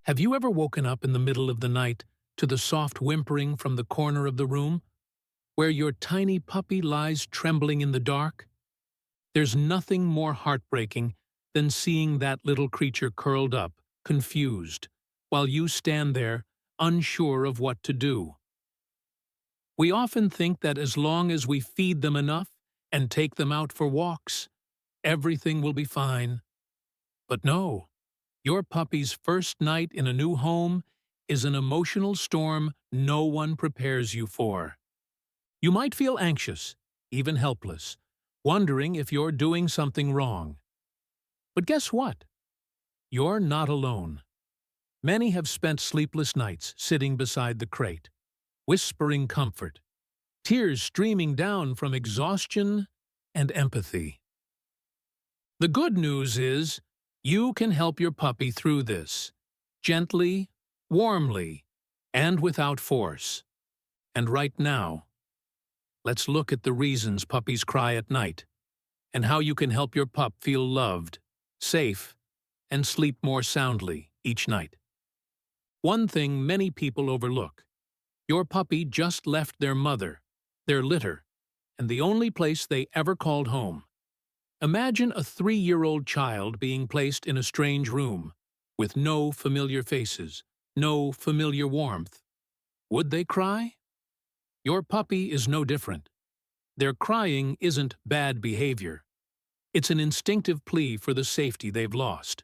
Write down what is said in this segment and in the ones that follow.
Have you ever woken up in the middle of the night to the soft whimpering from the corner of the room, where your tiny puppy lies trembling in the dark? There's nothing more heartbreaking than seeing that little creature curled up, confused, while you stand there, unsure of what to do. We often think that as long as we feed them enough and take them out for walks, everything will be fine. But no, your puppy's first night in a new home is an emotional storm no one prepares you for. You might feel anxious, even helpless, wondering if you're doing something wrong. But guess what? You're not alone. Many have spent sleepless nights sitting beside the crate, whispering comfort, tears streaming down from exhaustion and empathy. The good news is, you can help your puppy through this, gently, warmly, and without force. And right now, let's look at the reasons puppies cry at night, and how you can help your pup feel loved, safe, and sleep more soundly each night. One thing many people overlook: your puppy just left their mother, their litter, and the only place they ever called home. Imagine a 3-year-old child being placed in a strange room, with no familiar faces, no familiar warmth. Would they cry? Your puppy is no different. Their crying isn't bad behavior. It's an instinctive plea for the safety they've lost.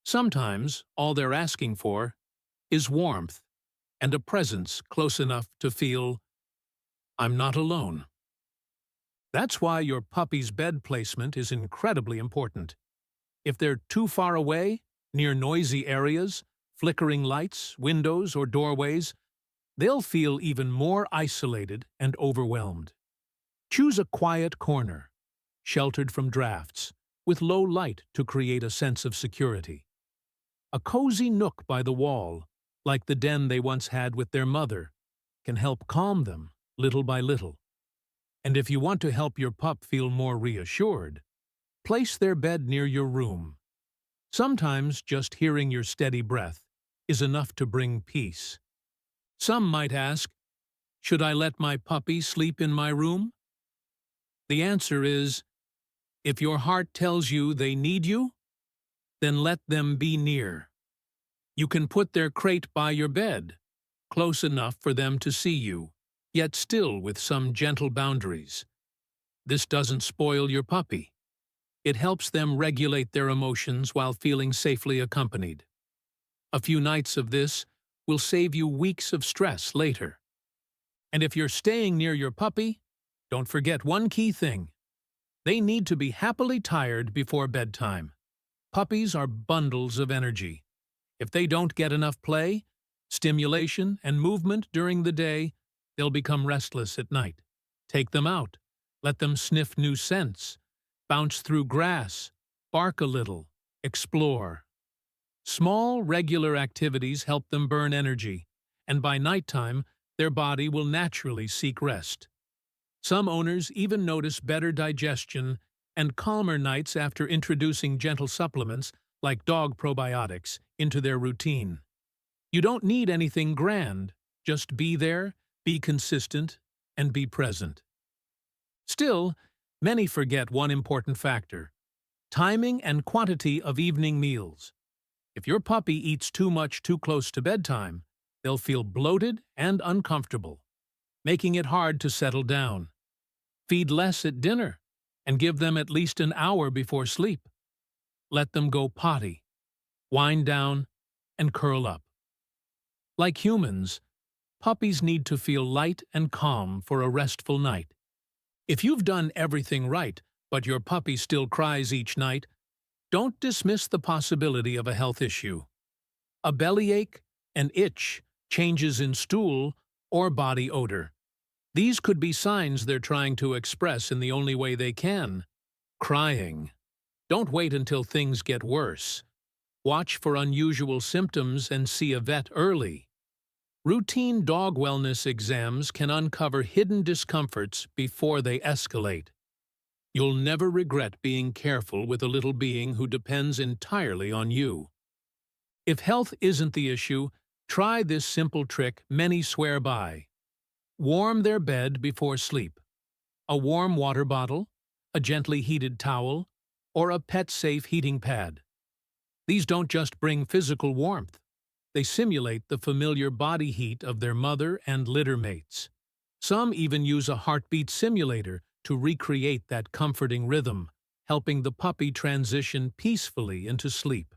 Sometimes all they're asking for is warmth and a presence close enough to feel, "I'm not alone." That's why your puppy's bed placement is incredibly important. If they're too far away, near noisy areas, flickering lights, windows, or doorways, they'll feel even more isolated and overwhelmed. Choose a quiet corner, sheltered from drafts, with low light to create a sense of security. A cozy nook by the wall, like the den they once had with their mother, can help calm them little by little. And if you want to help your pup feel more reassured, place their bed near your room. Sometimes just hearing your steady breath is enough to bring peace. Some might ask, should I let my puppy sleep in my room? The answer is, if your heart tells you they need you, then let them be near. You can put their crate by your bed, close enough for them to see you, yet still with some gentle boundaries. This doesn't spoil your puppy. It helps them regulate their emotions while feeling safely accompanied. A few nights of this will save you weeks of stress later. And if you're staying near your puppy, don't forget one key thing. They need to be happily tired before bedtime. Puppies are bundles of energy. If they don't get enough play, stimulation, and movement during the day, they'll become restless at night. Take them out. Let them sniff new scents, bounce through grass, bark a little, explore. Small, regular activities help them burn energy, and by nighttime, their body will naturally seek rest. Some owners even notice better digestion and calmer nights after introducing gentle supplements like dog probiotics into their routine. You don't need anything grand, just be there, be consistent, and be present. Still, many forget one important factor: timing and quantity of evening meals. If your puppy eats too much too close to bedtime, they'll feel bloated and uncomfortable, making it hard to settle down. Feed less at dinner, and give them at least an hour before sleep. Let them go potty, wind down, and curl up. Like humans, puppies need to feel light and calm for a restful night. If you've done everything right, but your puppy still cries each night, don't dismiss the possibility of a health issue. A bellyache, an itch, changes in stool, or body odor. These could be signs they're trying to express in the only way they can: crying. Don't wait until things get worse. Watch for unusual symptoms and see a vet early. Routine dog wellness exams can uncover hidden discomforts before they escalate. You'll never regret being careful with a little being who depends entirely on you. If health isn't the issue, try this simple trick many swear by. Warm their bed before sleep. A warm water bottle, a gently heated towel, or a pet-safe heating pad. These don't just bring physical warmth. They simulate the familiar body heat of their mother and litter mates. Some even use a heartbeat simulator to recreate that comforting rhythm, helping the puppy transition peacefully into sleep.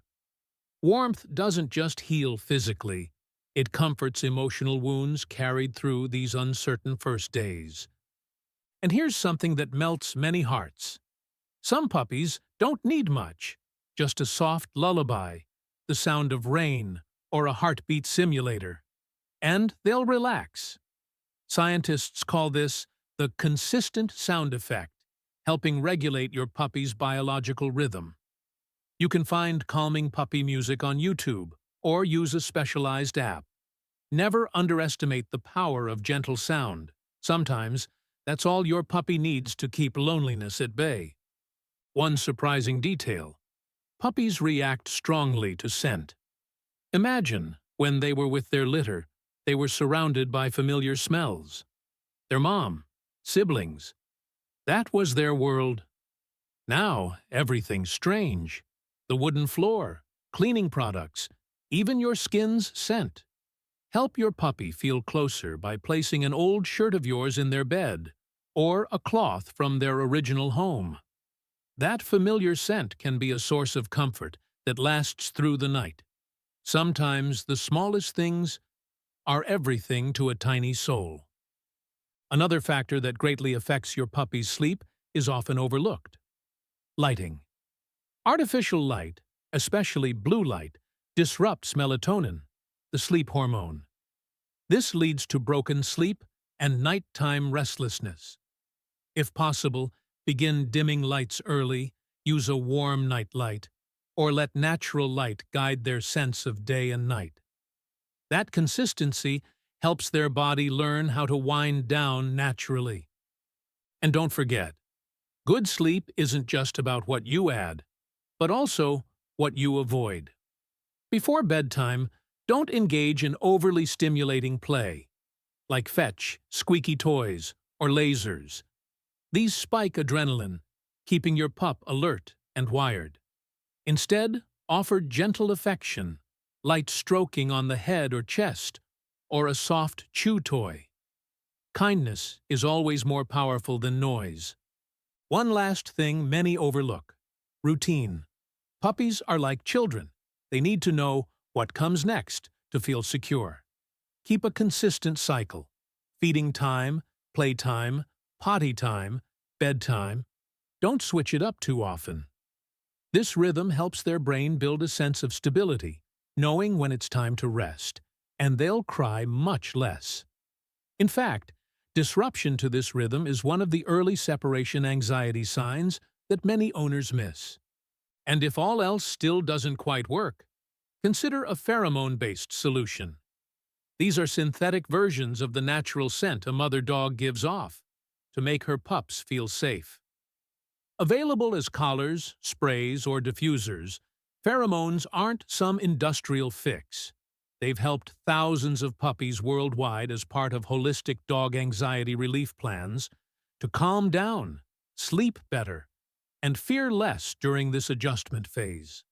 Warmth doesn't just heal physically, it comforts emotional wounds carried through these uncertain first days. And here's something that melts many hearts. Some puppies don't need much, just a soft lullaby, the sound of rain, or a heartbeat simulator. And they'll relax. Scientists call this the consistent sound effect, helping regulate your puppy's biological rhythm. You can find calming puppy music on YouTube or use a specialized app. Never underestimate the power of gentle sound. Sometimes, that's all your puppy needs to keep loneliness at bay. One surprising detail: puppies react strongly to scent. Imagine, when they were with their litter, they were surrounded by familiar smells. Their mom, siblings. That was their world. Now, everything's strange. The wooden floor, cleaning products, even your skin's scent. Help your puppy feel closer by placing an old shirt of yours in their bed, or a cloth from their original home. That familiar scent can be a source of comfort that lasts through the night. Sometimes the smallest things are everything to a tiny soul. Another factor that greatly affects your puppy's sleep is often overlooked: lighting. Artificial light, especially blue light, disrupts melatonin, the sleep hormone. This leads to broken sleep and nighttime restlessness. If possible, begin dimming lights early, use a warm night light, or let natural light guide their sense of day and night. That consistency helps their body learn how to wind down naturally. And don't forget, good sleep isn't just about what you add, but also what you avoid. Before bedtime, don't engage in overly stimulating play, like fetch, squeaky toys, or lasers. These spike adrenaline, keeping your pup alert and wired. Instead, offer gentle affection, light stroking on the head or chest, or a soft chew toy. Kindness is always more powerful than noise. One last thing many overlook: routine. Puppies are like children. They need to know what comes next to feel secure. Keep a consistent cycle: feeding time, playtime, potty time, bedtime. Don't switch it up too often. This rhythm helps their brain build a sense of stability, knowing when it's time to rest, and they'll cry much less. In fact, disruption to this rhythm is one of the early separation anxiety signs that many owners miss. And if all else still doesn't quite work, consider a pheromone-based solution. These are synthetic versions of the natural scent a mother dog gives off to make her pups feel safe. Available as collars, sprays, or diffusers, pheromones aren't some industrial fix. They've helped thousands of puppies worldwide as part of holistic dog anxiety relief plans to calm down, sleep better, and fear less during this adjustment phase.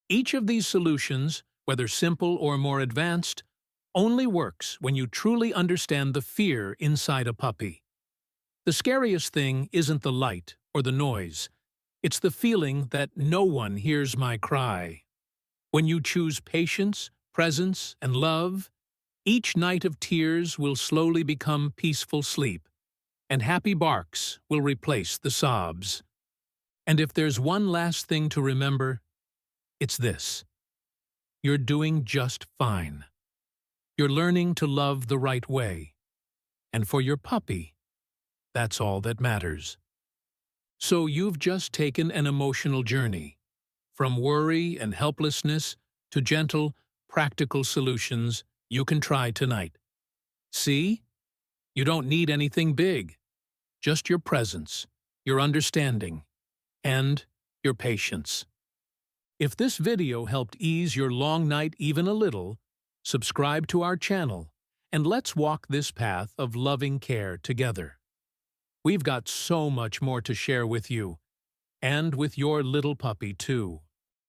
Each of these solutions, whether simple or more advanced, only works when you truly understand the fear inside a puppy. The scariest thing isn't the light or the noise. It's the feeling that no one hears my cry. When you choose patience, presence, and love, each night of tears will slowly become peaceful sleep, and happy barks will replace the sobs. And if there's one last thing to remember, it's this: you're doing just fine. You're learning to love the right way. And for your puppy, that's all that matters. So you've just taken an emotional journey, from worry and helplessness to gentle, practical solutions you can try tonight. See? You don't need anything big, just your presence, your understanding, and your patience. If this video helped ease your long night even a little, subscribe to our channel, and let's walk this path of loving care together. We've got so much more to share with you, and with your little puppy too.